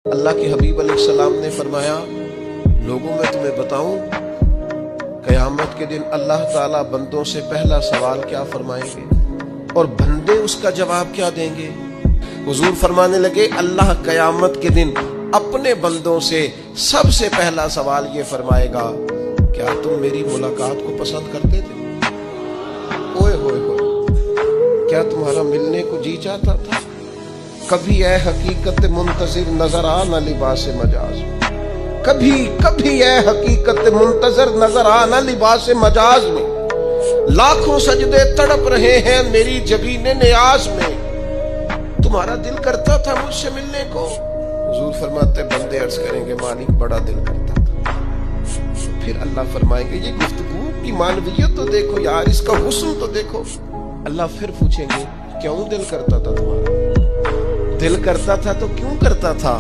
اللہ کے حبیب علیہ السلام نے فرمایا، لوگوں میں تمہیں بتاؤں قیامت کے دن اللہ تعالیٰ بندوں سے پہلا سوال کیا فرمائیں گے اور بندے اس کا جواب کیا دیں گے؟ حضور فرمانے لگے اللہ قیامت کے دن اپنے بندوں سے سب سے پہلا سوال یہ فرمائے گا، کیا تم میری ملاقات کو پسند کرتے تھے؟ اوئے ہوئے ہوئے، کیا تمہارا ملنے کو جی چاہتا تھا؟ کبھی اے حقیقت منتظر نظر آ نہ لباس مجاز، کبھی اے حقیقت منتظر نظر آ نہ لباس مجاز میں، لاکھوں سجدے تڑپ رہے ہیں میری جبین نیاز میں، تمہارا دل کرتا تھا مجھ سے ملنے کو؟ حضور فرماتے بندے عرض کریں گے مالک بڑا دل کرتا تھا۔ پھر اللہ فرمائیں گے یہ گفتگو کی معنویت تو دیکھو یار، اس کا حسن تو دیکھو۔ اللہ پھر پوچھیں گے کیوں دل کرتا تھا تمہارا؟ دل کرتا تھا تو کیوں کرتا تھا؟